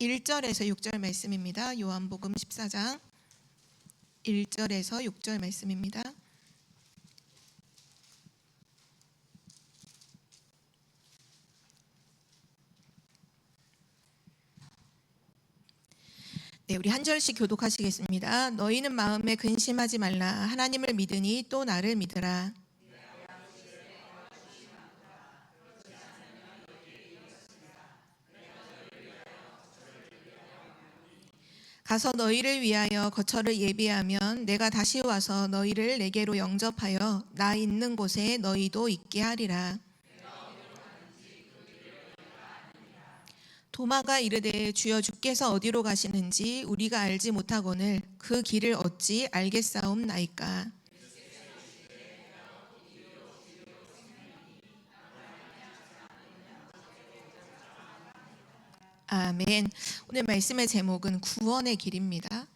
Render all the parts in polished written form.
1절에서 6절 말씀입니다. 요한복음 14장 1절에서 6절 말씀입니다. 네, 우리 한 절씩 교독하시겠습니다. 너희는 마음에 근심하지 말라. 하나님을 믿으니 또 나를 믿으라. 가서 너희를 위하여 거처를 예비하면 내가 다시 와서 너희를 내게로 영접하여 나 있는 곳에 너희도 있게 하리라. 도마가 이르되 주여 주께서 어디로 가시는지 우리가 알지 못하거늘 그 길을 어찌 알겠사옵나이까. 아멘. 오늘 말씀의 제목은 구원의 길입니다.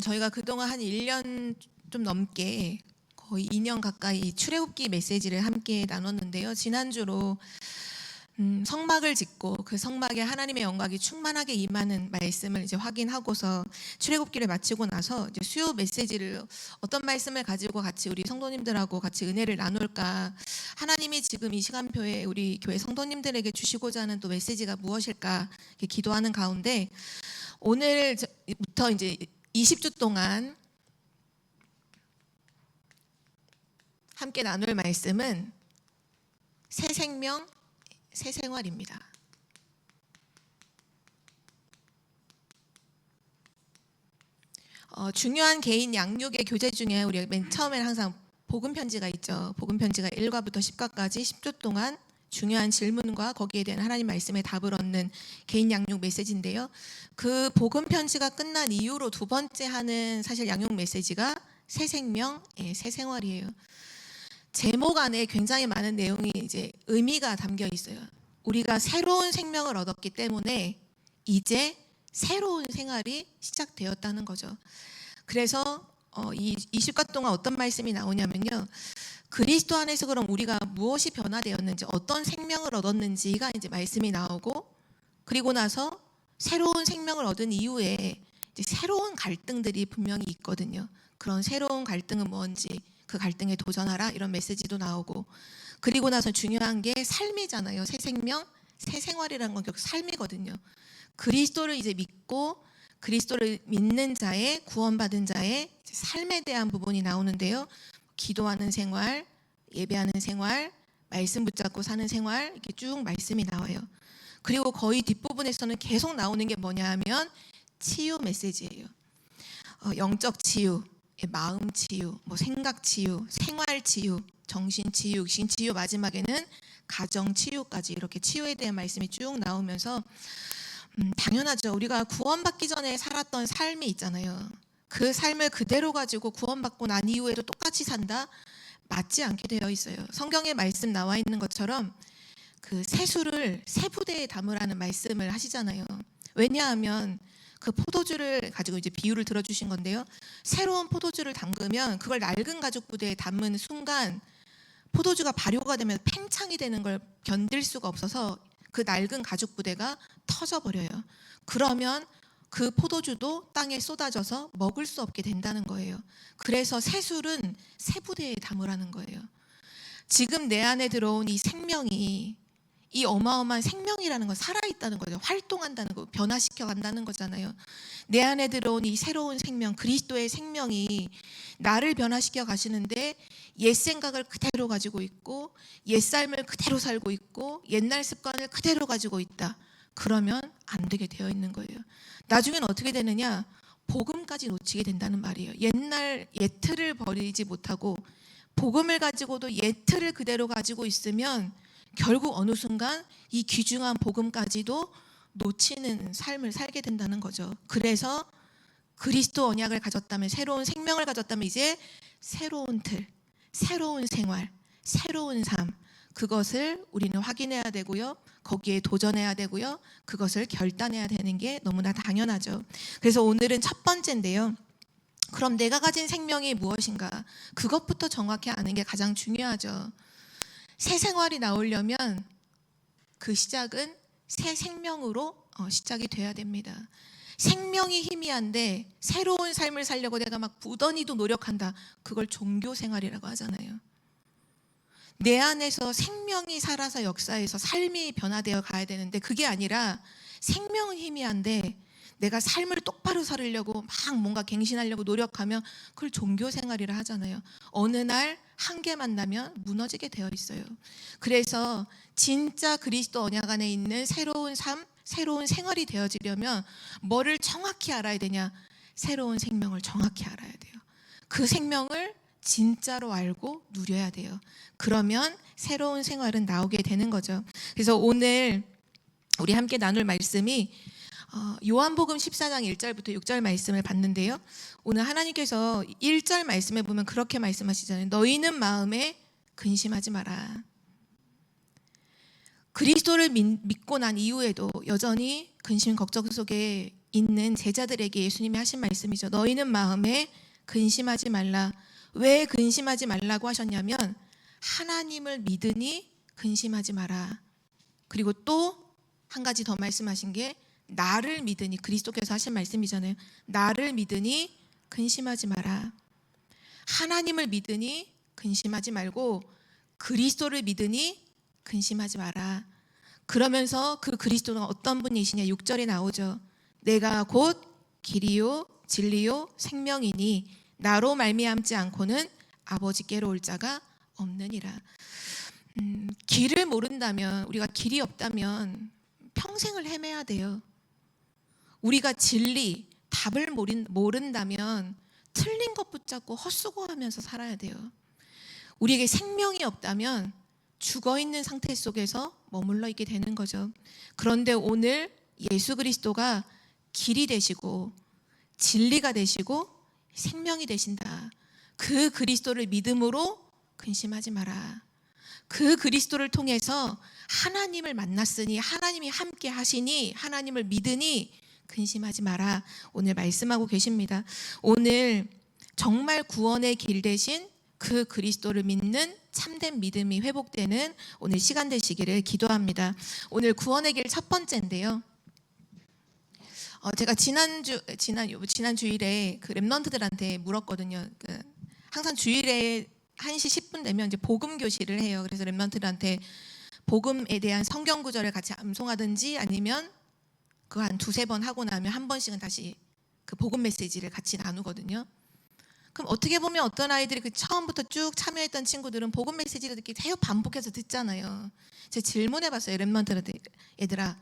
저희가 그동안 한 1년 좀 넘게 거의 2년 가까이 출애굽기 메시지를 함께 나눴는데요. 지난주로 성막을 짓고 그 성막에 하나님의 영광이 충만하게 임하는 말씀을 이제 확인하고서 출애굽기를 마치고 나서 이제 수요 메시지를 어떤 말씀을 가지고 같이 우리 성도님들하고 같이 은혜를 나눌까, 하나님이 지금 이 시간표에 우리 교회 성도님들에게 주시고자 하는 또 메시지가 무엇일까 이렇게 기도하는 가운데 오늘부터 이제 20주 동안 함께 나눌 말씀은 새 생명, 새 생활입니다. 중요한 개인 양육의 교재 중에 우리가 맨 처음에는 항상 복음 편지가 있죠. 복음 편지가 1과부터 10과까지 10주 동안 중요한 질문과 거기에 대한 하나님 말씀의 답을 얻는 개인 양육 메시지인데요. 그 복음 편지가 끝난 이후로 두 번째 하는 사실 양육 메시지가 새 생명, 새 생활이에요. 제목 안에 굉장히 많은 내용이 이제 의미가 담겨 있어요. 우리가 새로운 생명을 얻었기 때문에 이제 새로운 생활이 시작되었다는 거죠. 그래서 이 20과 동안 어떤 말씀이 나오냐면요. 그리스도 안에서 그럼 우리가 무엇이 변화되었는지, 어떤 생명을 얻었는지가 이제 말씀이 나오고, 그리고 나서 새로운 생명을 얻은 이후에 이제 새로운 갈등들이 분명히 있거든요. 그런 새로운 갈등은 뭔지, 그 갈등에 도전하라 이런 메시지도 나오고, 그리고 나서 중요한 게 삶이잖아요. 새 생명, 새 생활이라는 건 결국 삶이거든요. 그리스도를 이제 믿고 그리스도를 믿는 자의, 구원받은 자의 삶에 대한 부분이 나오는데요. 기도하는 생활, 예배하는 생활, 말씀 붙잡고 사는 생활, 이렇게 쭉 말씀이 나와요. 그리고 거의 뒷부분에서는 계속 나오는 게 뭐냐 하면 치유 메시지예요. 영적 치유, 마음 치유, 생각 치유, 생활 치유, 정신 치유, 육신 치유, 마지막에는 가정 치유까지 이렇게 치유에 대한 말씀이 쭉 나오면서 당연하죠. 우리가 구원받기 전에 살았던 삶이 있잖아요. 그 삶을 그대로 가지고 구원받고 난 이후에도 똑같이 산다? 맞지 않게 되어 있어요. 성경에 말씀 나와 있는 것처럼 그 세수를 세 부대에 담으라는 말씀을 하시잖아요. 왜냐하면 그 포도주를 가지고 이제 비유를 들어주신 건데요. 새로운 포도주를 담그면 그걸 낡은 가죽 부대에 담은 순간 포도주가 발효가 되면 팽창이 되는 걸 견딜 수가 없어서 그 낡은 가죽 부대가 터져버려요. 그러면 그 포도주도 땅에 쏟아져서 먹을 수 없게 된다는 거예요. 그래서 새술은 새 부대에 담으라는 거예요. 지금 내 안에 들어온 이 생명이, 이 어마어마한 생명이라는 건 살아있다는 거죠. 활동한다는 거, 변화시켜 간다는 거잖아요. 내 안에 들어온 이 새로운 생명, 그리스도의 생명이 나를 변화시켜 가시는데 옛 생각을 그대로 가지고 있고 옛 삶을 그대로 살고 있고 옛날 습관을 그대로 가지고 있다. 그러면 안 되게 되어 있는 거예요. 나중엔 어떻게 되느냐? 복음까지 놓치게 된다는 말이에요. 옛날 옛 틀을 버리지 못하고 복음을 가지고도 옛 틀을 그대로 가지고 있으면 결국 어느 순간 이 귀중한 복음까지도 놓치는 삶을 살게 된다는 거죠. 그래서 그리스도 언약을 가졌다면, 새로운 생명을 가졌다면 이제 새로운 틀, 새로운 생활, 새로운 삶, 그것을 우리는 확인해야 되고요. 거기에 도전해야 되고요. 그것을 결단해야 되는 게 너무나 당연하죠. 그래서 오늘은 첫 번째인데요. 그럼 내가 가진 생명이 무엇인가? 그것부터 정확히 아는 게 가장 중요하죠. 새 생활이 나오려면 그 시작은 새 생명으로 시작이 돼야 됩니다. 생명이 희미한데 새로운 삶을 살려고 내가 막 부단히도 노력한다. 그걸 종교 생활이라고 하잖아요. 내 안에서 생명이 살아서 역사에서 삶이 변화되어 가야 되는데 그게 아니라 생명은 희미한데 내가 삶을 똑바로 살으려고 막 뭔가 갱신하려고 노력하면 그걸 종교 생활이라 하잖아요. 어느 날 한계 만나면 무너지게 되어 있어요. 그래서 진짜 그리스도 언약 안에 있는 새로운 삶, 새로운 생활이 되어지려면 뭐를 정확히 알아야 되냐? 새로운 생명을 정확히 알아야 돼요. 그 생명을 진짜로 알고 누려야 돼요. 그러면 새로운 생활은 나오게 되는 거죠. 그래서 오늘 우리 함께 나눌 말씀이 요한복음 14장 1절부터 6절 말씀을 봤는데요. 오늘 하나님께서 1절 말씀에 보면 그렇게 말씀하시잖아요. 너희는 마음에 근심하지 마라. 그리스도를 믿고 난 이후에도 여전히 근심 걱정 속에 있는 제자들에게 예수님이 하신 말씀이죠. 너희는 마음에 근심하지 말라. 왜 근심하지 말라고 하셨냐면 하나님을 믿으니 근심하지 마라. 그리고 또 한 가지 더 말씀하신 게 나를 믿으니, 그리스도께서 하신 말씀이잖아요. 나를 믿으니 근심하지 마라. 하나님을 믿으니 근심하지 말고 그리스도를 믿으니 근심하지 마라. 그러면서 그 그리스도는 어떤 분이시냐 6절에 나오죠. 내가 곧 길이요 진리요 생명이니 나로 말미암지 않고는 아버지께로 올 자가 없느니라. 길을 모른다면, 우리가 길이 없다면 평생을 헤매야 돼요. 우리가 진리, 답을 모른다면 틀린 것 붙잡고 헛수고하면서 살아야 돼요. 우리에게 생명이 없다면 죽어있는 상태 속에서 머물러 있게 되는 거죠. 그런데 오늘 예수 그리스도가 길이 되시고 진리가 되시고 생명이 되신다. 그 그리스도를 믿음으로 근심하지 마라. 그 그리스도를 통해서 하나님을 만났으니 하나님이 함께 하시니 하나님을 믿으니 근심하지 마라. 오늘 말씀하고 계십니다. 오늘 정말 구원의 길 대신 그 그리스도를 믿는 참된 믿음이 회복되는 오늘 시간 되시기를 기도합니다. 오늘 구원의 길 첫 번째인데요. 제가 지난 주일에 그 랩런트들한테 물었거든요. 항상 주일에 1시 10분 되면 이제 복음 교실을 해요. 그래서 랩런트들한테 복음에 대한 성경 구절을 같이 암송하든지 아니면 그거 한 2-3번 하고 나면 한 번씩은 다시 그 복음 메시지를 같이 나누거든요. 그럼 어떻게 보면 어떤 아이들이 그 처음부터 쭉 참여했던 친구들은 복음 메시지를 듣기 계속 반복해서 듣잖아요. 제가 질문해봤어요. 랩런트한테, 얘들아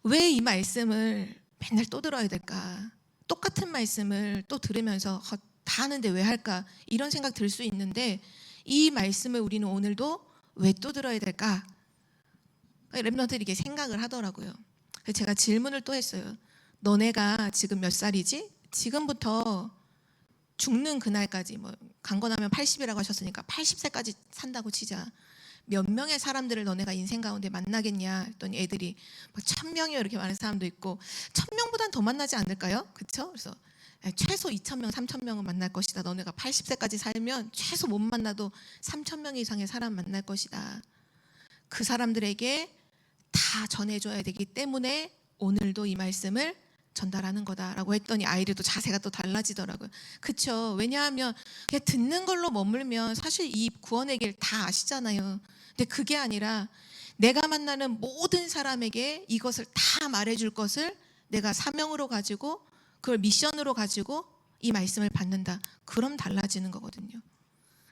왜 이 말씀을 맨날 또 들어야 될까? 똑같은 말씀을 또 들으면서 다 아는데 왜 할까? 이런 생각 들 수 있는데 이 말씀을 우리는 오늘도 왜 또 들어야 될까? 랩런트들이 이렇게 생각을 하더라고요. 그래서 제가 질문을 또 했어요. 너네가 지금 몇 살이지? 지금부터 죽는 그날까지, 강건하면 80이라고 하셨으니까 80세까지 산다고 치자. 몇 명의 사람들을 너네가 인생 가운데 만나겠냐 했더니 애들이 막 1000명이요 이렇게 많은 사람도 있고 1000명보단 더 만나지 않을까요? 그렇죠? 그래서 최소 2000명, 3000명은 만날 것이다. 너네가 80세까지 살면 최소 못 만나도 3000명 이상의 사람 만날 것이다. 그 사람들에게 다 전해줘야 되기 때문에 오늘도 이 말씀을 전달하는 거다라고 했더니 아이들도 자세가 또 달라지더라고요. 그렇죠? 왜냐하면 그냥 듣는 걸로 머물면 사실 이 구원의 길 다 아시잖아요. 근데 그게 아니라 내가 만나는 모든 사람에게 이것을 다 말해줄 것을 내가 사명으로 가지고 그걸 미션으로 가지고 이 말씀을 받는다. 그럼 달라지는 거거든요.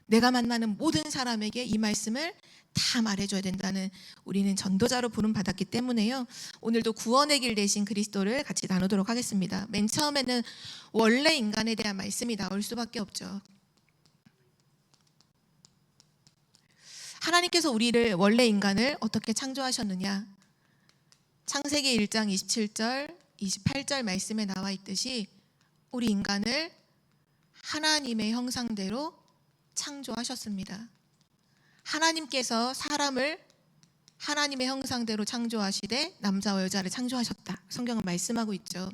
내가 만나는 모든 사람에게 이 말씀을 다 말해줘야 된다는, 우리는 전도자로 부름받았기 때문에요. 오늘도 구원의 길 대신 그리스도를 같이 나누도록 하겠습니다. 맨 처음에는 원래 인간에 대한 말씀이 나올 수밖에 없죠. 하나님께서 우리를, 원래 인간을 어떻게 창조하셨느냐? 창세기 1장 27절 28절 말씀에 나와 있듯이 우리 인간을 하나님의 형상대로 창조하셨습니다. 하나님께서 사람을 하나님의 형상대로 창조하시되 남자와 여자를 창조하셨다. 성경은 말씀하고 있죠.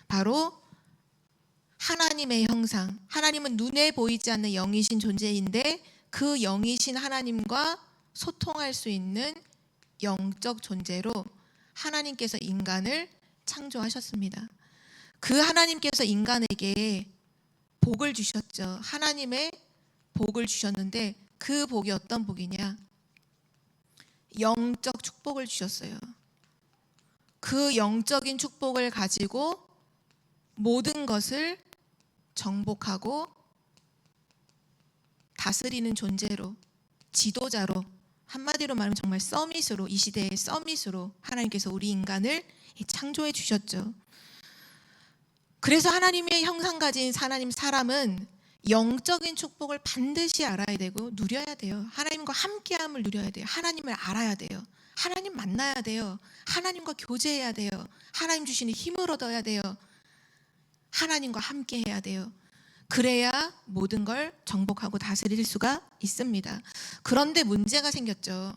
바로 하나님의 형상, 하나님은 눈에 보이지 않는 영이신 존재인데 그 영이신 하나님과 소통할 수 있는 영적 존재로 하나님께서 인간을 창조하셨습니다. 그 하나님께서 인간에게 복을 주셨죠. 하나님의 복을 주셨는데 그 복이 어떤 복이냐? 영적 축복을 주셨어요. 그 영적인 축복을 가지고 모든 것을 정복하고 다스리는 존재로, 지도자로, 한마디로 말하면 정말 서밋으로, 이 시대의 서밋으로 하나님께서 우리 인간을 창조해 주셨죠. 그래서 하나님의 형상 가진 하나님 사람은 영적인 축복을 반드시 알아야 되고 누려야 돼요. 하나님과 함께함을 누려야 돼요. 하나님을 알아야 돼요. 하나님 만나야 돼요. 하나님과 교제해야 돼요. 하나님 주시는 힘을 얻어야 돼요. 하나님과 함께 해야 돼요. 그래야 모든 걸 정복하고 다스릴 수가 있습니다. 그런데 문제가 생겼죠.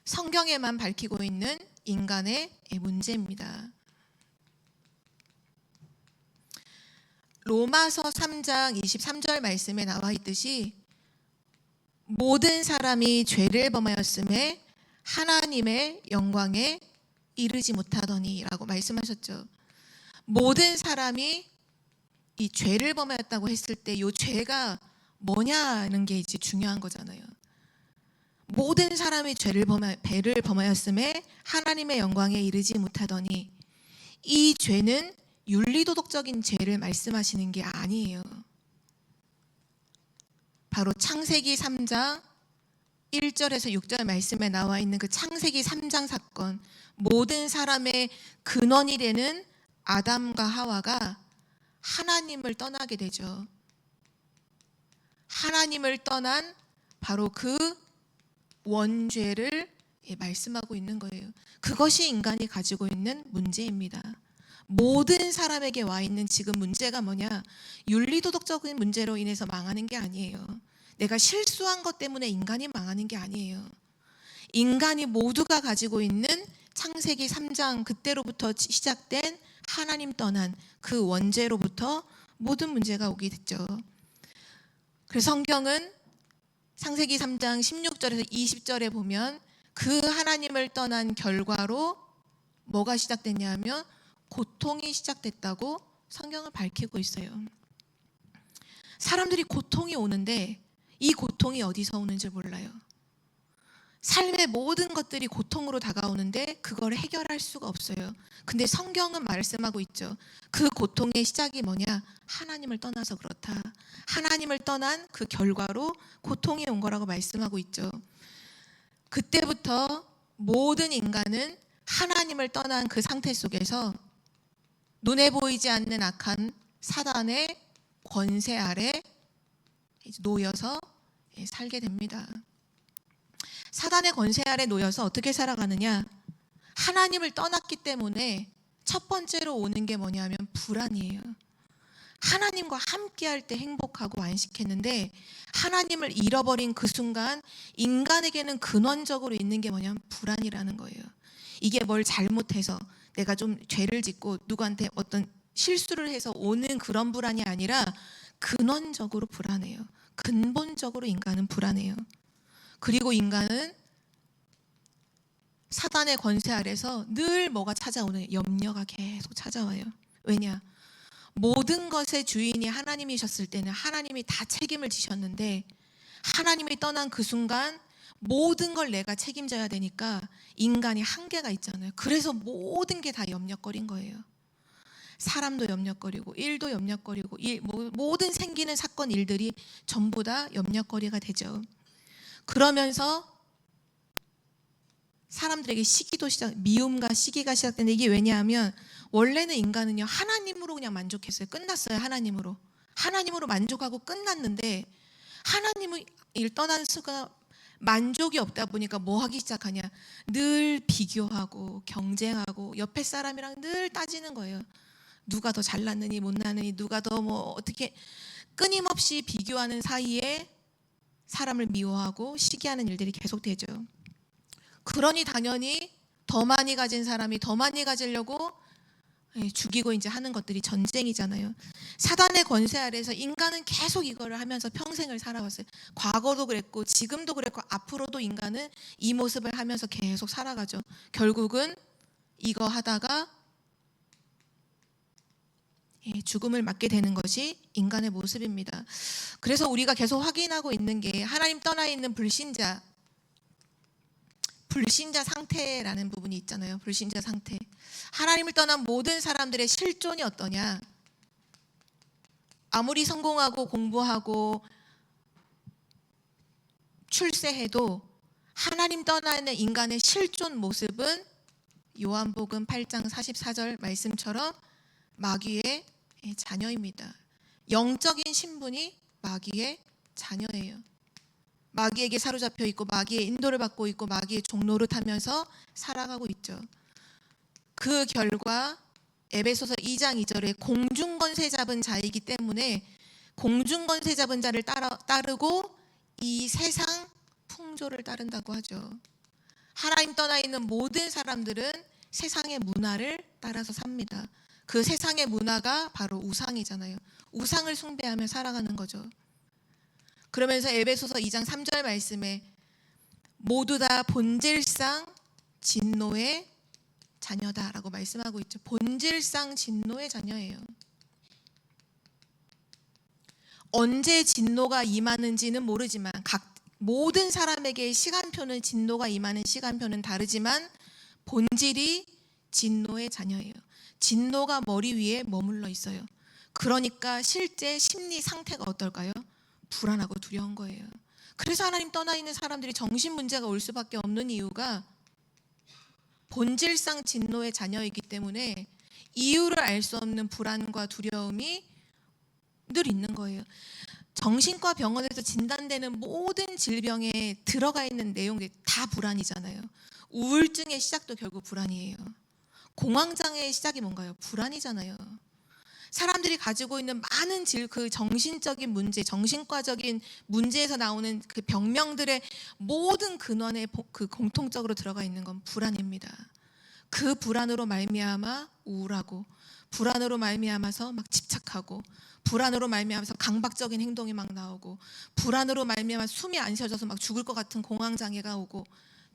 성경에만 밝히고 있는 인간의 문제입니다. 로마서 3장 23절 말씀에 나와 있듯이 모든 사람이 죄를 범하였음에 하나님의 영광에 이르지 못하더니 라고 말씀하셨죠. 모든 사람이 이 죄를 범하였다고 했을 때 이 죄가 뭐냐는 게 이제 중요한 거잖아요. 모든 사람이 배를 범하였음에 하나님의 영광에 이르지 못하더니, 이 죄는 윤리도덕적인 죄를 말씀하시는 게 아니에요. 바로 창세기 3장 1절에서 6절 말씀에 나와 있는 그 창세기 3장 사건, 모든 사람의 근원이 되는 아담과 하와가 하나님을 떠나게 되죠. 하나님을 떠난 바로 그 원죄를 말씀하고 있는 거예요. 그것이 인간이 가지고 있는 문제입니다. 모든 사람에게 와 있는 지금 문제가 뭐냐? 윤리도덕적인 문제로 인해서 망하는 게 아니에요. 내가 실수한 것 때문에 인간이 망하는 게 아니에요. 인간이 모두가 가지고 있는 창세기 3장 그때로부터 시작된 하나님 떠난 그 원죄로부터 모든 문제가 오게 됐죠. 그래서 성경은 창세기 3장 16절에서 20절에 보면 그 하나님을 떠난 결과로 뭐가 시작됐냐 하면 고통이 시작됐다고 성경은 밝히고 있어요. 사람들이 고통이 오는데 이 고통이 어디서 오는지 몰라요. 삶의 모든 것들이 고통으로 다가오는데 그걸 해결할 수가 없어요. 근데 성경은 말씀하고 있죠. 그 고통의 시작이 뭐냐? 하나님을 떠나서 그렇다. 하나님을 떠난 그 결과로 고통이 온 거라고 말씀하고 있죠. 그때부터 모든 인간은 하나님을 떠난 그 상태 속에서 눈에 보이지 않는 악한 사단의 권세 아래 놓여서 살게 됩니다. 사단의 권세 아래 놓여서 어떻게 살아가느냐? 하나님을 떠났기 때문에 첫 번째로 오는 게 뭐냐면 불안이에요. 하나님과 함께할 때 행복하고 안식했는데 하나님을 잃어버린 그 순간 인간에게는 근원적으로 있는 게 뭐냐면 불안이라는 거예요. 이게 뭘 잘못해서 내가 좀 죄를 짓고 누구한테 어떤 실수를 해서 오는 그런 불안이 아니라 근원적으로 불안해요. 근본적으로 인간은 불안해요. 그리고 인간은 사단의 권세 아래서 늘 뭐가 찾아오는 염려가 계속 찾아와요. 왜냐? 모든 것의 주인이 하나님이셨을 때는 하나님이 다 책임을 지셨는데 하나님이 떠난 그 순간 모든 걸 내가 책임져야 되니까 인간이 한계가 있잖아요. 그래서 모든 게 다 염려거린 거예요. 사람도 염려거리고 일도 염려거리고 모든 생기는 사건 일들이 전부 다 염려거리가 되죠. 그러면서 사람들에게 미움과 시기가 시작되는데 이게 왜냐하면 원래는 인간은요 하나님으로 그냥 만족했어요. 끝났어요. 하나님으로 만족하고 끝났는데 하나님을 떠난 수가 만족이 없다 보니까 뭐 하기 시작하냐? 늘 비교하고 경쟁하고 옆에 사람이랑 늘 따지는 거예요. 누가 더 잘났느니 못났느니 누가 더 뭐 어떻게 끊임없이 비교하는 사이에 사람을 미워하고 시기하는 일들이 계속되죠. 그러니 당연히 더 많이 가진 사람이 더 많이 가지려고 죽이고 이제 하는 것들이 전쟁이잖아요. 사단의 권세 아래에서 인간은 계속 이거를 하면서 평생을 살아왔어요. 과거도 그랬고 지금도 그랬고 앞으로도 인간은 이 모습을 하면서 계속 살아가죠. 결국은 이거 하다가 죽음을 맞게 되는 것이 인간의 모습입니다. 그래서 우리가 계속 확인하고 있는 게 하나님 떠나 있는 불신자 상태라는 부분이 있잖아요. 불신자 상태. 하나님을 떠난 모든 사람들의 실존이 어떠냐? 아무리 성공하고 공부하고 출세해도 하나님 떠나 있는 인간의 실존 모습은 요한복음 8장 44절 말씀처럼 마귀의 자녀입니다. 영적인 신분이 마귀의 자녀예요. 마귀에게 사로잡혀 있고 마귀의 인도를 받고 있고 마귀의 종노릇하면서 살아가고 있죠. 그 결과 에베소서 2장 2절에 공중권세 잡은 자이기 때문에 공중권세 잡은 자를 따르고 이 세상 풍조를 따른다고 하죠. 하나님 떠나 있는 모든 사람들은 세상의 문화를 따라서 삽니다. 그 세상의 문화가 바로 우상이잖아요. 우상을 숭배하며 살아가는 거죠. 그러면서 에베소서 2장 3절 말씀에 모두 다 본질상 진노의 자녀다라고 말씀하고 있죠. 본질상 진노의 자녀예요. 언제 진노가 임하는지는 모르지만 모든 사람에게 시간표는 진노가 임하는 시간표는 다르지만 본질이 진노의 자녀예요. 진노가 머리 위에 머물러 있어요. 그러니까 실제 심리 상태가 어떨까요? 불안하고 두려운 거예요. 그래서 하나님 떠나 있는 사람들이 정신 문제가 올 수밖에 없는 이유가 본질상 진노의 자녀이기 때문에 이유를 알 수 없는 불안과 두려움이 늘 있는 거예요. 정신과 병원에서 진단되는 모든 질병에 들어가 있는 내용들이 다 불안이잖아요. 우울증의 시작도 결국 불안이에요. 공황장애의 시작이 뭔가요? 불안이잖아요. 사람들이 가지고 있는 많은 그 정신적인 문제, 정신과적인 문제에서 나오는 그 병명들의 모든 근원에 그 공통적으로 들어가 있는 건 불안입니다. 그 불안으로 말미암아 우울하고, 불안으로 말미암아서 막 집착하고, 불안으로 말미암아서 강박적인 행동이 막 나오고, 불안으로 말미암아 숨이 안 쉬어져서 막 죽을 것 같은 공황장애가 오고,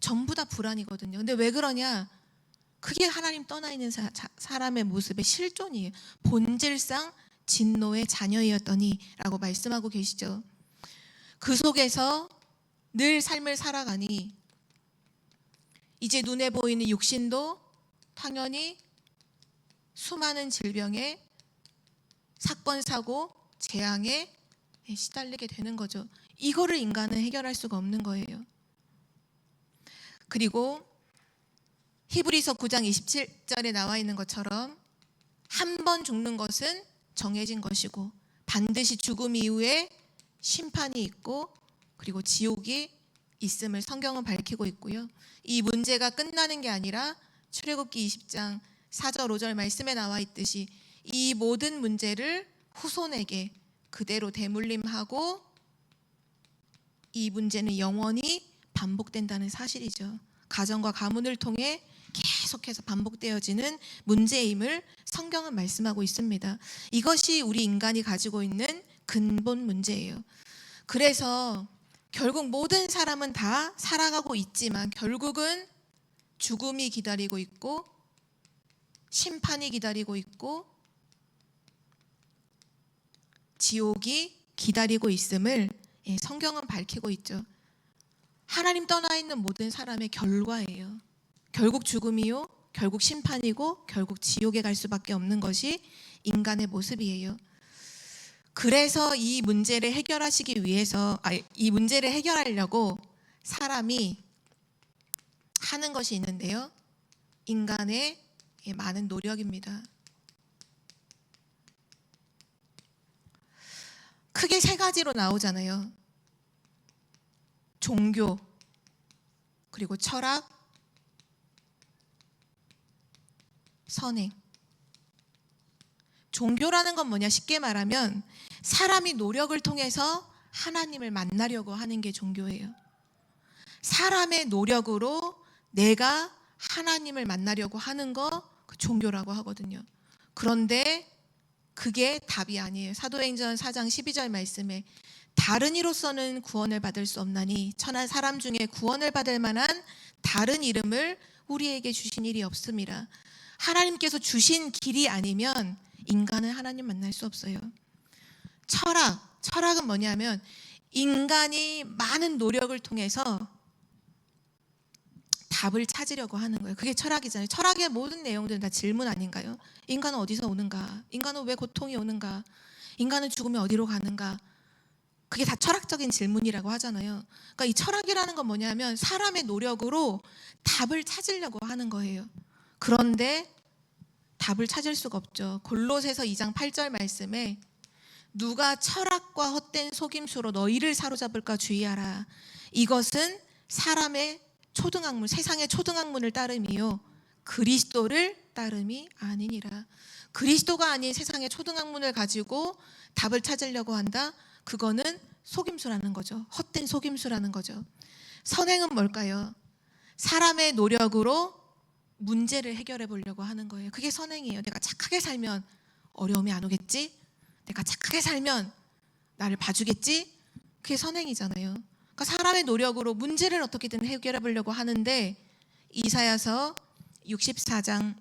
전부 다 불안이거든요. 근데 왜 그러냐? 그게 하나님 떠나 있는 사람의 모습의 실존이에요. 본질상 진노의 자녀이었더니 라고 말씀하고 계시죠. 그 속에서 늘 삶을 살아가니 이제 눈에 보이는 육신도 당연히 수많은 질병에 사건, 사고, 재앙에 시달리게 되는 거죠. 이거를 인간은 해결할 수가 없는 거예요. 그리고 히브리서 9장 27절에 나와 있는 것처럼 한 번 죽는 것은 정해진 것이고 반드시 죽음 이후에 심판이 있고 그리고 지옥이 있음을 성경은 밝히고 있고요. 이 문제가 끝나는 게 아니라 출애굽기 20장 4절 5절 말씀에 나와 있듯이 이 모든 문제를 후손에게 그대로 대물림하고 이 문제는 영원히 반복된다는 사실이죠. 가정과 가문을 통해 계속해서 반복되어지는 문제임을 성경은 말씀하고 있습니다. 이것이 우리 인간이 가지고 있는 근본 문제예요. 그래서 결국 모든 사람은 다 살아가고 있지만 결국은 죽음이 기다리고 있고 심판이 기다리고 있고 지옥이 기다리고 있음을 성경은 밝히고 있죠. 하나님 떠나 있는 모든 사람의 결과예요. 결국 죽음이요, 결국 심판이고 결국 지옥에 갈 수밖에 없는 것이 인간의 모습이에요. 그래서 이 문제를 해결하시기 위해서 이 문제를 해결하려고 사람이 하는 것이 있는데요. 인간의 많은 노력입니다. 크게 세 가지로 나오잖아요. 종교, 그리고 철학, 선행. 종교라는 건 뭐냐? 쉽게 말하면 사람이 노력을 통해서 하나님을 만나려고 하는 게 종교예요. 사람의 노력으로 내가 하나님을 만나려고 하는 거 그 종교라고 하거든요. 그런데 그게 답이 아니에요. 사도행전 4장 12절 말씀에 다른 이로서는 구원을 받을 수 없나니 천한 사람 중에 구원을 받을 만한 다른 이름을 우리에게 주신 일이 없습니다. 하나님께서 주신 길이 아니면 인간은 하나님 만날 수 없어요. 철학은 뭐냐면 인간이 많은 노력을 통해서 답을 찾으려고 하는 거예요. 그게 철학이잖아요. 철학의 모든 내용들은 다 질문 아닌가요? 인간은 어디서 오는가? 인간은 왜 고통이 오는가? 인간은 죽으면 어디로 가는가? 그게 다 철학적인 질문이라고 하잖아요. 그러니까 이 철학이라는 건 뭐냐면 사람의 노력으로 답을 찾으려고 하는 거예요. 그런데 답을 찾을 수가 없죠. 골로새서 2장 8절 말씀에 누가 철학과 헛된 속임수로 너희를 사로잡을까 주의하라. 이것은 사람의 초등학문, 세상의 초등학문을 따름이요 그리스도를 따름이 아니니라. 그리스도가 아닌 세상의 초등학문을 가지고 답을 찾으려고 한다? 그거는 속임수라는 거죠. 헛된 속임수라는 거죠. 선행은 뭘까요? 사람의 노력으로 문제를 해결해 보려고 하는 거예요. 그게 선행이에요. 내가 착하게 살면 어려움이 안 오겠지? 내가 착하게 살면 나를 봐주겠지? 그게 선행이잖아요. 그러니까 사람의 노력으로 문제를 어떻게든 해결해 보려고 하는데 이사야서 64장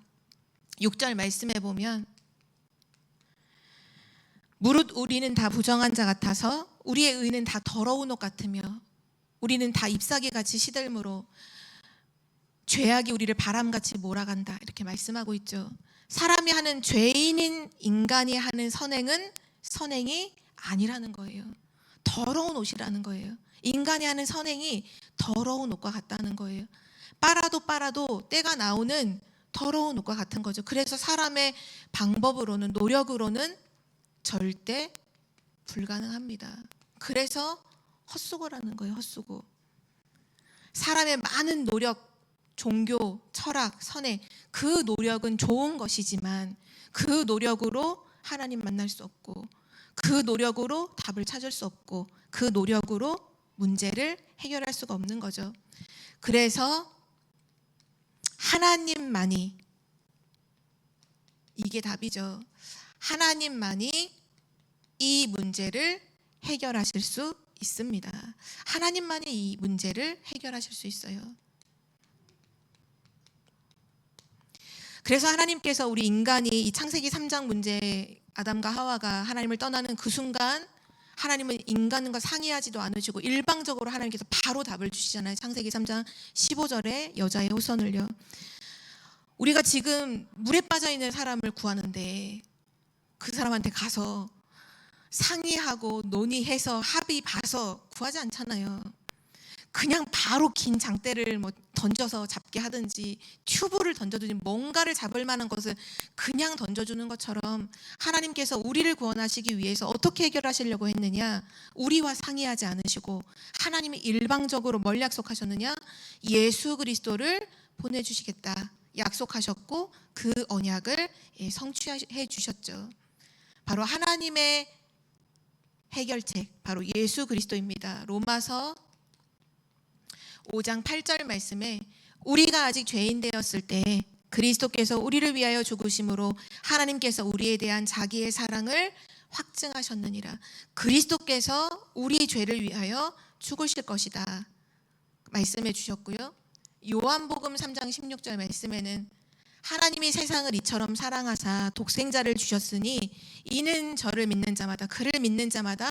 6절 말씀에 보면 무릇 우리는 다 부정한 자 같아서 우리의 의는 다 더러운 옷 같으며 우리는 다 잎사귀같이 시들므로 죄악이 우리를 바람같이 몰아간다 이렇게 말씀하고 있죠. 사람이 하는 죄인인 인간이 하는 선행은 선행이 아니라는 거예요. 더러운 옷이라는 거예요. 인간이 하는 선행이 더러운 옷과 같다는 거예요. 빨아도 때가 나오는 더러운 옷과 같은 거죠. 그래서 사람의 방법으로는 노력으로는 절대 불가능합니다. 그래서 헛수고라는 거예요. 헛수고. 사람의 많은 노력, 종교, 철학, 선행 그 노력은 좋은 것이지만 그 노력으로 하나님 만날 수 없고 그 노력으로 답을 찾을 수 없고 그 노력으로 문제를 해결할 수가 없는 거죠. 그래서 하나님만이 이게 답이죠. 하나님만이 이 문제를 해결하실 수 있습니다. 하나님만이 이 문제를 해결하실 수 있어요. 그래서 하나님께서 우리 인간이 이 창세기 3장 문제 아담과 하와가 하나님을 떠나는 그 순간 하나님은 인간과 상의하지도 않으시고 일방적으로 하나님께서 바로 답을 주시잖아요. 창세기 3장 15절에 여자의 호선을요. 우리가 지금 물에 빠져 있는 사람을 구하는데 그 사람한테 가서 상의하고 논의해서 합의 봐서 구하지 않잖아요. 그냥 바로 긴 장대를 던져서 잡게 하든지 튜브를 던져주든지 뭔가를 잡을 만한 것을 그냥 던져주는 것처럼 하나님께서 우리를 구원하시기 위해서 어떻게 해결하시려고 했느냐? 우리와 상의하지 않으시고 하나님이 일방적으로 뭘 약속하셨느냐? 예수 그리스도를 보내주시겠다 약속하셨고 그 언약을 성취해 주셨죠. 바로 하나님의 해결책, 바로 예수 그리스도입니다. 로마서 5장 8절 말씀에 우리가 아직 죄인 되었을 때 그리스도께서 우리를 위하여 죽으심으로 하나님께서 우리에 대한 자기의 사랑을 확증하셨느니라. 그리스도께서 우리 죄를 위하여 죽으실 것이다 말씀해 주셨고요. 요한복음 3장 16절 말씀에는 하나님이 세상을 이처럼 사랑하사 독생자를 주셨으니 이는 저를 믿는 자마다 그를 믿는 자마다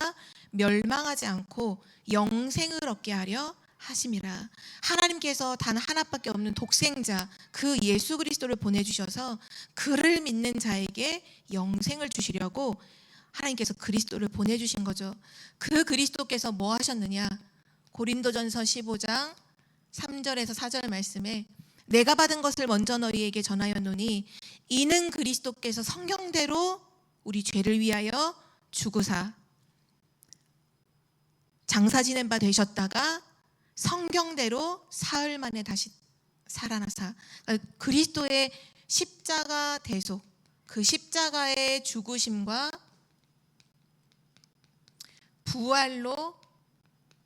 멸망하지 않고 영생을 얻게 하려 하심이라. 하나님께서 단 하나밖에 없는 독생자 그 예수 그리스도를 보내주셔서 그를 믿는 자에게 영생을 주시려고 하나님께서 그리스도를 보내주신 거죠. 그 그리스도께서 뭐 하셨느냐? 고린도전서 15장 3절에서 4절 말씀에 내가 받은 것을 먼저 너희에게 전하였노니 이는 그리스도께서 성경대로 우리 죄를 위하여 죽으사 장사 지낸 바 되셨다가 성경대로 사흘 만에 다시 살아나사. 그리스도의 십자가 대속, 그 십자가의 죽으심과 부활로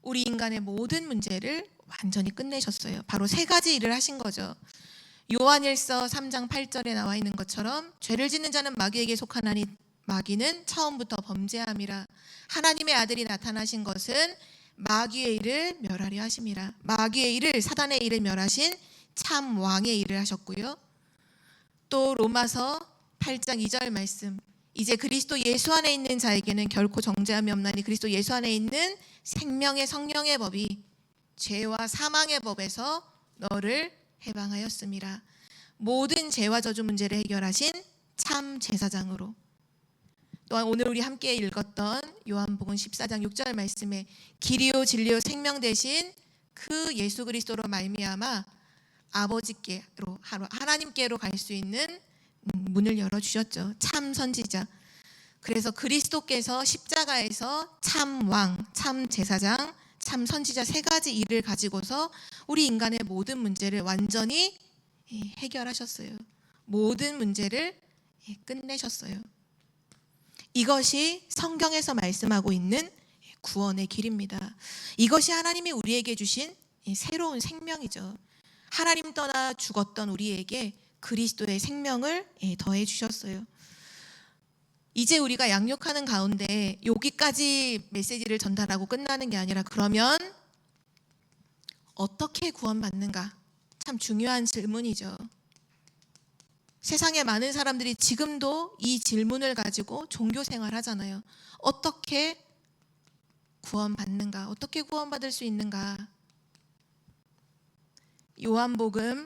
우리 인간의 모든 문제를 완전히 끝내셨어요. 바로 세 가지 일을 하신 거죠. 요한일서 3장 8절에 나와 있는 것처럼 죄를 짓는 자는 마귀에게 속하나니 마귀는 처음부터 범죄함이라. 하나님의 아들이 나타나신 것은 마귀의 일을 멸하려 하심이라. 마귀의 일을, 사단의 일을 멸하신 참 왕의 일을 하셨고요. 또 로마서 8장 2절 말씀, 이제 그리스도 예수 안에 있는 자에게는 결코 정죄함이 없나니 그리스도 예수 안에 있는 생명의 성령의 법이 죄와 사망의 법에서 너를 해방하였음이라. 모든 죄와 저주 문제를 해결하신 참 제사장으로. 또한 오늘 우리 함께 읽었던 요한복음 14장 6절 말씀에 길이요 진리요 생명 되신 그 예수 그리스도로 말미암아 아버지께로, 하나님께로 갈 수 있는 문을 열어주셨죠. 참 선지자. 그래서 그리스도께서 십자가에서 참 왕, 참 제사장, 참 선지자 세 가지 일을 가지고서 우리 인간의 모든 문제를 완전히 해결하셨어요. 모든 문제를 끝내셨어요. 이것이 성경에서 말씀하고 있는 구원의 길입니다. 이것이 하나님이 우리에게 주신 새로운 생명이죠. 하나님 떠나 죽었던 우리에게 그리스도의 생명을 더해 주셨어요. 이제 우리가 양육하는 가운데 여기까지 메시지를 전달하고 끝나는 게 아니라, 그러면 어떻게 구원받는가? 참 중요한 질문이죠. 세상에 많은 사람들이 지금도 이 질문을 가지고 종교 생활하잖아요. 어떻게 구원받는가? 어떻게 구원받을 수 있는가? 요한복음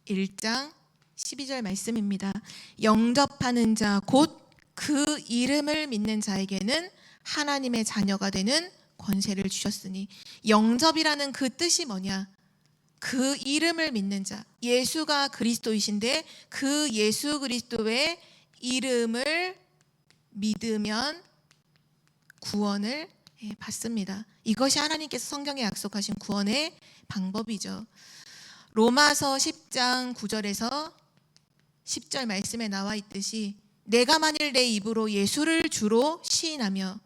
1장 12절 말씀입니다. 영접하는 자 곧 그 이름을 믿는 자에게는 하나님의 자녀가 되는 권세를 주셨으니. 영접이라는 그 뜻이 뭐냐? 그 이름을 믿는 자, 예수가 그리스도이신데 그 예수 그리스도의 이름을 믿으면 구원을 받습니다. 이것이 하나님께서 성경에 약속하신 구원의 방법이죠. 로마서 10장 9절에서 10절 말씀에 나와 있듯이 내가 만일 내 입으로 예수를 주로 시인하며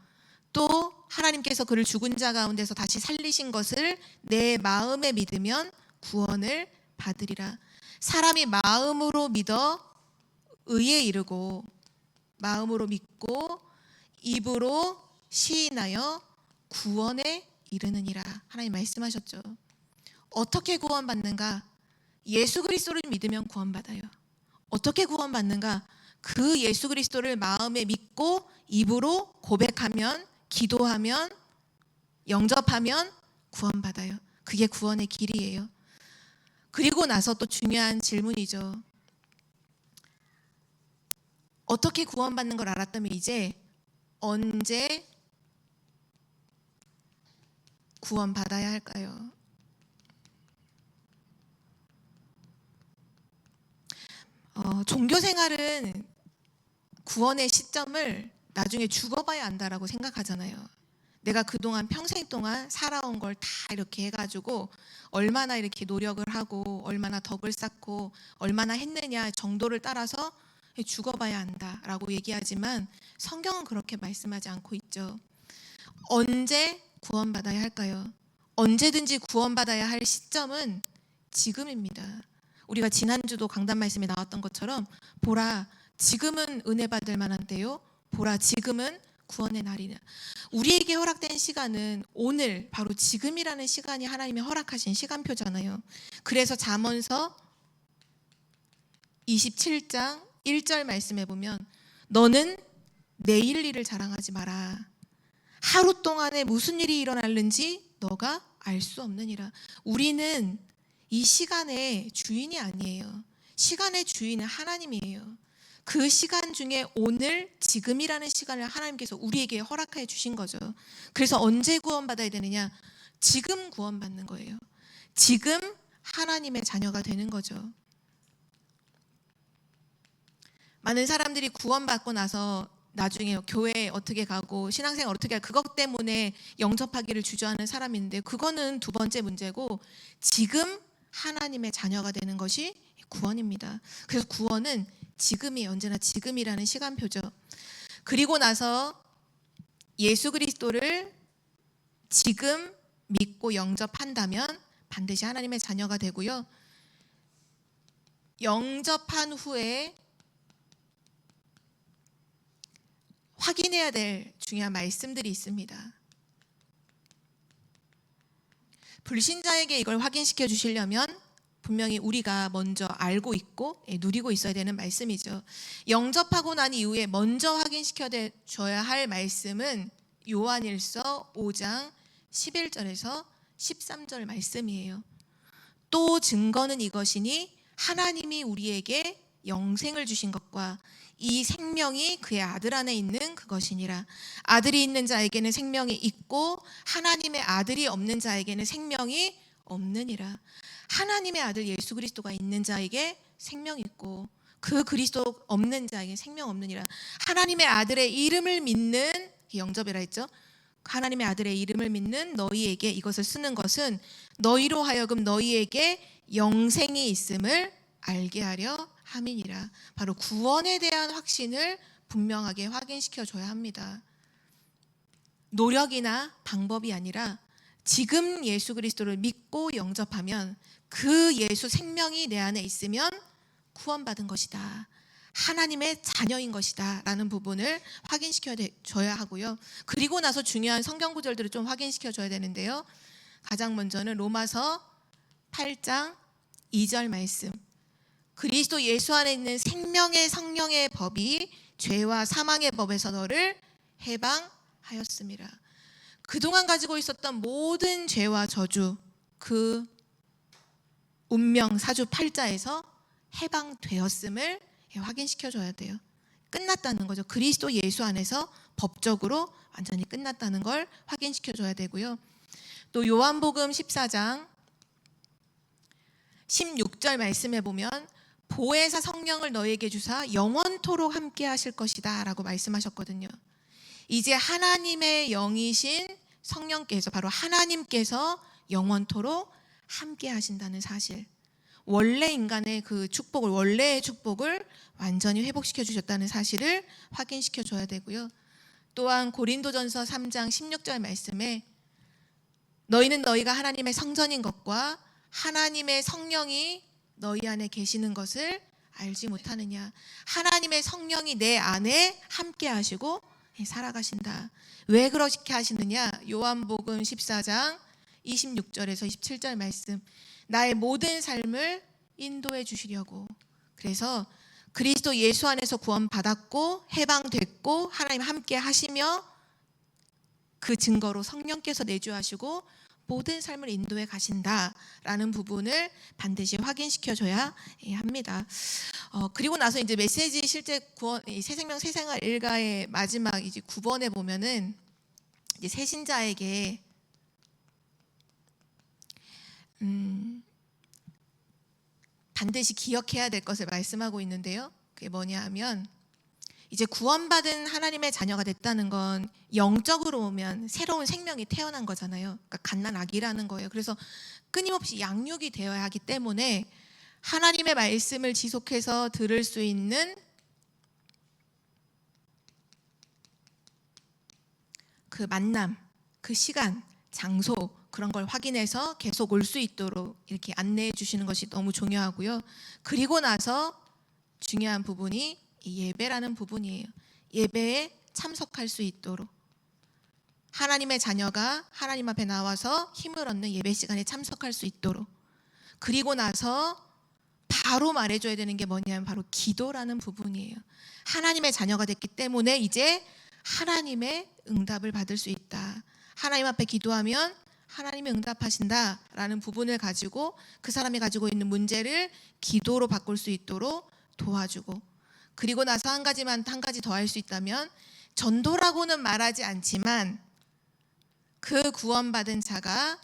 또 하나님께서 그를 죽은 자 가운데서 다시 살리신 것을 내 마음에 믿으면 구원을 받으리라. 사람이 마음으로 믿어 의에 이르고 마음으로 믿고 입으로 시인하여 구원에 이르느니라. 하나님 말씀하셨죠. 어떻게 구원받는가? 예수 그리스도를 믿으면 구원받아요. 어떻게 구원받는가? 그 예수 그리스도를 마음에 믿고 입으로 고백하면, 기도하면, 영접하면 구원받아요. 그게 구원의 길이에요. 그리고 나서 또 중요한 질문이죠. 어떻게 구원받는 걸 알았다면 이제 언제 구원받아야 할까요? 종교 생활은 구원의 시점을 나중에 죽어봐야 안다라고 생각하잖아요. 내가 그동안 평생 동안 살아온 걸 다 이렇게 해가지고 얼마나 이렇게 노력을 하고 얼마나 덕을 쌓고 얼마나 했느냐 정도를 따라서 죽어봐야 한다라고 얘기하지만 성경은 그렇게 말씀하지 않고 있죠. 언제 구원받아야 할까요? 언제든지 구원받아야 할 시점은 지금입니다. 우리가 지난주도 강단 말씀에 나왔던 것처럼 보라 지금은 은혜 받을 만한 때요, 보라 지금은 구원의 날이냐. 우리에게 허락된 시간은 오늘 바로 지금이라는 시간이 하나님이 허락하신 시간표잖아요. 그래서 잠언서 27장 1절 말씀에 보면 너는 내일 일을 자랑하지 마라. 하루 동안에 무슨 일이 일어날는지 너가 알 수 없느니라. 우리는 이 시간의 주인이 아니에요. 시간의 주인은 하나님이에요. 그 시간 중에 오늘 지금이라는 시간을 하나님께서 우리에게 허락해 주신 거죠. 그래서 언제 구원받아야 되느냐? 지금 구원받는 거예요. 지금 하나님의 자녀가 되는 거죠. 많은 사람들이 구원받고 나서 나중에 교회에 어떻게 가고 신앙생활 어떻게 하고 그것 때문에 영접하기를 주저하는 사람이 있는데 그거는 두 번째 문제고, 지금 하나님의 자녀가 되는 것이 구원입니다. 그래서 구원은 지금이 언제나 지금이라는 시간표죠. 그리고 나서 예수 그리스도를 지금 믿고 영접한다면 반드시 하나님의 자녀가 되고요. 영접한 후에 확인해야 될 중요한 말씀들이 있습니다. 불신자에게 이걸 확인시켜 주시려면 분명히 우리가 먼저 알고 있고 누리고 있어야 되는 말씀이죠. 영접하고 난 이후에 먼저 확인시켜 줘야 할 말씀은 요한일서 5장 11절에서 13절 말씀이에요. 또 증거는 이것이니 하나님이 우리에게 영생을 주신 것과 이 생명이 그의 아들 안에 있는 그것이니라. 아들이 있는 자에게는 생명이 있고 하나님의 아들이 없는 자에게는 생명이 없느니라. 하나님의 아들 예수 그리스도가 있는 자에게 생명이 있고 그 그리스도 없는 자에게 생명 없느니라. 하나님의 아들의 이름을 믿는, 영접이라 했죠. 하나님의 아들의 이름을 믿는 너희에게 이것을 쓰는 것은 너희로 하여금 너희에게 영생이 있음을 알게 하려 함이니라. 바로 구원에 대한 확신을 분명하게 확인시켜 줘야 합니다. 노력이나 방법이 아니라 지금 예수 그리스도를 믿고 영접하면 그 예수 생명이 내 안에 있으면 구원받은 것이다, 하나님의 자녀인 것이다 라는 부분을 확인시켜 줘야 하고요. 그리고 나서 중요한 성경 구절들을 좀 확인시켜 줘야 되는데요. 가장 먼저는 로마서 8장 2절 말씀. 그리스도 예수 안에 있는 생명의 성령의 법이 죄와 사망의 법에서 너를 해방하였습니다. 그동안 가지고 있었던 모든 죄와 저주, 그 운명 사주팔자에서 해방되었음을 확인시켜줘야 돼요. 끝났다는 거죠. 그리스도 예수 안에서 법적으로 완전히 끝났다는 걸 확인시켜줘야 되고요. 또 요한복음 14장 16절 말씀에 보면 보혜사 성령을 너희에게 주사 영원토록 함께 하실 것이다 라고 말씀하셨거든요. 이제 하나님의 영이신 성령께서, 바로 하나님께서 영원토록 함께 하신다는 사실, 원래 인간의 그 축복을, 원래의 축복을 완전히 회복시켜 주셨다는 사실을 확인시켜 줘야 되고요. 또한 고린도전서 3장 16절 말씀에 너희는 너희가 하나님의 성전인 것과 하나님의 성령이 너희 안에 계시는 것을 알지 못하느냐. 하나님의 성령이 내 안에 함께 하시고 살아가신다. 왜 그렇게 하시느냐? 요한복음 14장 26절에서 27절 말씀. 나의 모든 삶을 인도해 주시려고. 그래서 그리스도 예수 안에서 구원받았고 해방됐고 하나님 함께 하시며 그 증거로 성령께서 내주하시고 모든 삶을 인도해 가신다라는 부분을 반드시 확인시켜줘야 합니다. 그리고 나서 이제 메시지 실제 구원, 새 생명 새 생활 일가의 마지막 이제 9번에 보면은 이제 새신자에게 반드시 기억해야 될 것을 말씀하고 있는데요. 그게 뭐냐 하면 이제 구원받은 하나님의 자녀가 됐다는 건 영적으로 보면 새로운 생명이 태어난 거잖아요. 그러니까 갓난아기라는 거예요. 그래서 끊임없이 양육이 되어야 하기 때문에 하나님의 말씀을 지속해서 들을 수 있는 그 만남, 그 시간, 장소, 그런 걸 확인해서 계속 올 수 있도록 이렇게 안내해 주시는 것이 너무 중요하고요. 그리고 나서 중요한 부분이 이 예배라는 부분이에요. 예배에 참석할 수 있도록 하나님의 자녀가 하나님 앞에 나와서 힘을 얻는 예배 시간에 참석할 수 있도록, 그리고 나서 바로 말해줘야 되는 게 뭐냐면 바로 기도라는 부분이에요. 하나님의 자녀가 됐기 때문에 이제 하나님의 응답을 받을 수 있다. 하나님 앞에 기도하면 하나님이 응답하신다라는 부분을 가지고 그 사람이 가지고 있는 문제를 기도로 바꿀 수 있도록 도와주고, 그리고 나서 한 가지 더 할 수 있다면 전도라고는 말하지 않지만 그 구원받은 자가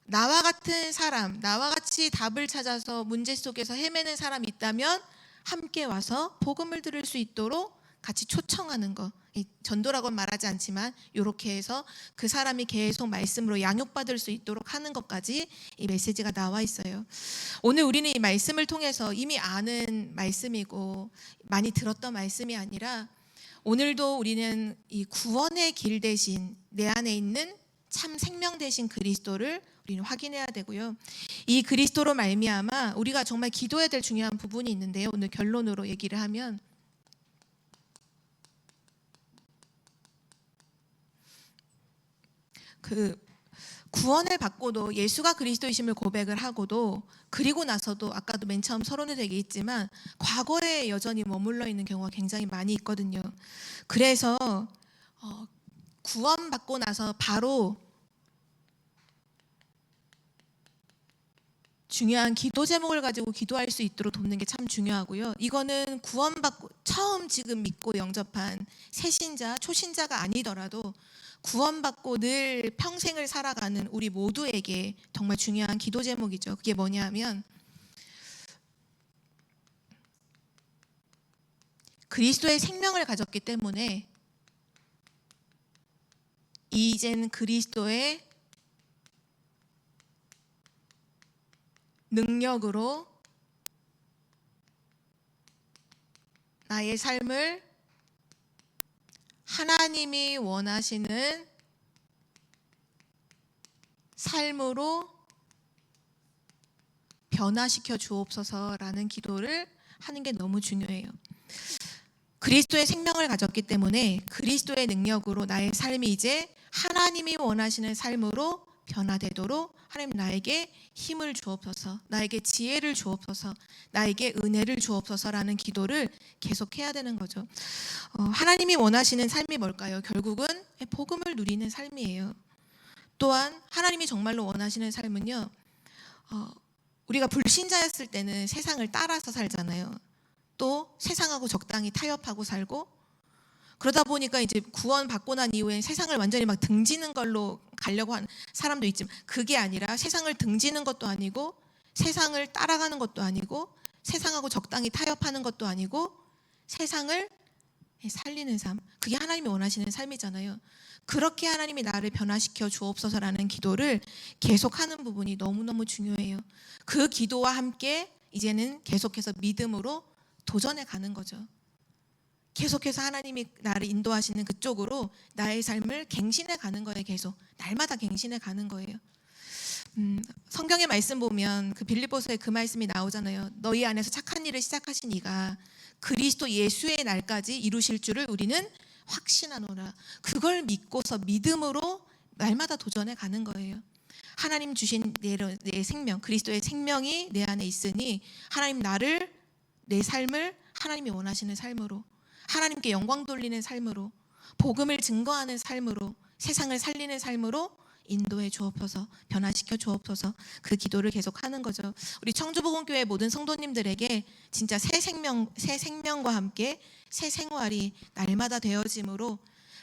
나와 같은 사람, 나와 같이 답을 찾아서 문제 속에서 헤매는 사람이 있다면 함께 와서 복음을 들을 수 있도록 같이 초청하는 거. 전도라고는 말하지 않지만 이렇게 해서 그 사람이 계속 말씀으로 양육받을 수 있도록 하는 것까지 이 메시지가 나와 있어요. 오늘 우리는 이 말씀을 통해서 이미 아는 말씀이고 많이 들었던 말씀이 아니라 오늘도 우리는 이 구원의 길 대신 내 안에 있는 참 생명 되신 그리스도를 우리는 확인해야 되고요. 이 그리스도로 말미암아 우리가 정말 기도해야 될 중요한 부분이 있는데요. 오늘 결론으로 얘기를 하면 구원을 받고도 예수가 그리스도이심을 고백을 하고도 그리고 나서도 아까도 맨 처음 서론에도 얘기했지만 과거에 여전히 머물러 있는 경우가 굉장히 많이 있거든요. 그래서 구원받고 나서 바로 중요한 기도 제목을 가지고 기도할 수 있도록 돕는 게 참 중요하고요. 이거는 구원받고 처음 지금 믿고 영접한 새신자, 초신자가 아니더라도 구원받고 늘 평생을 살아가는 우리 모두에게 정말 중요한 기도 제목이죠. 그게 뭐냐면 그리스도의 생명을 가졌기 때문에 이젠 그리스도의 능력으로 나의 삶을 하나님이 원하시는 삶으로 변화시켜 주옵소서라는 기도를 하는 게 너무 중요해요. 그리스도의 생명을 가졌기 때문에 그리스도의 능력으로 나의 삶이 이제 하나님이 원하시는 삶으로 변화되도록 하나님 나에게 힘을 주옵소서, 나에게 지혜를 주옵소서, 나에게 은혜를 주옵소서라는 기도를 계속해야 되는 거죠. 하나님이 원하시는 삶이 뭘까요? 결국은 복음을 누리는 삶이에요. 또한 하나님이 정말로 원하시는 삶은요, 우리가 불신자였을 때는 세상을 따라서 살잖아요. 또 세상하고 적당히 타협하고 살고, 그러다 보니까 이제 구원 받고 난 이후엔 세상을 완전히 막 등지는 걸로 가려고 하는 사람도 있지만 그게 아니라 세상을 등지는 것도 아니고 세상을 따라가는 것도 아니고 세상하고 적당히 타협하는 것도 아니고 세상을 살리는 삶, 그게 하나님이 원하시는 삶이잖아요. 그렇게 하나님이 나를 변화시켜 주옵소서라는 기도를 계속하는 부분이 너무너무 중요해요. 그 기도와 함께 이제는 계속해서 믿음으로 도전해 가는 거죠. 계속해서 하나님이 나를 인도하시는 그쪽으로 나의 삶을 갱신해 가는 거예요. 계속 날마다 갱신해 가는 거예요. 성경의 말씀 보면 그 빌립보서에 그 말씀이 나오잖아요. 너희 안에서 착한 일을 시작하신 이가 그리스도 예수의 날까지 이루실 줄을 우리는 확신하노라. 그걸 믿고서 믿음으로 날마다 도전해 가는 거예요. 하나님 주신 내 생명, 그리스도의 생명이 내 안에 있으니 하나님 나를, 내 삶을 하나님이 원하시는 삶으로, 하나님께 영광 돌리는 삶으로, 복음을 증거하는 삶으로, 세상을 살리는 삶으로 인도해 주옵소서, 변화시켜 주옵소서, 그 기도를 계속하는 거죠. 우리 청주복음교회 모든 성도님들에게 진짜 새 생명과 함께 새 생활이 날마다 되어짐으로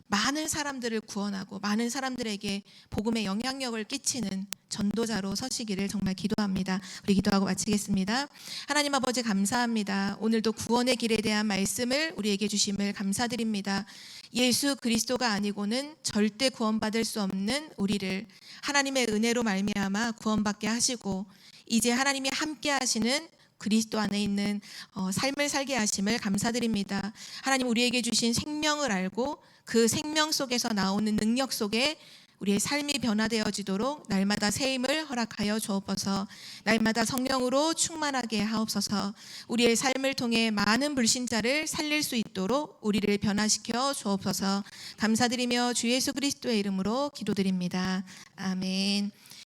많은 사람들을 구원하고 많은 사람들에게 복음의 영향력을 끼치는 전도자로 서시기를 정말 기도합니다. 우리 기도하고 마치겠습니다. 하나님 아버지 감사합니다. 오늘도 구원의 길에 대한 말씀을 우리에게 주심을 감사드립니다. 예수 그리스도가 아니고는 절대 구원받을 수 없는 우리를 하나님의 은혜로 말미암아 구원받게 하시고 이제 하나님이 함께 하시는 그리스도 안에 있는 삶을 살게 하심을 감사드립니다. 하나님 우리에게 주신 생명을 알고 그 생명 속에서 나오는 능력 속에 우리의 삶이 변화되어지도록 날마다 새 힘을 허락하여 주옵소서. 날마다 성령으로 충만하게 하옵소서. 우리의 삶을 통해 많은 불신자를 살릴 수 있도록 우리를 변화시켜 주옵소서. 감사드리며 주 예수 그리스도의 이름으로 기도드립니다. 아멘.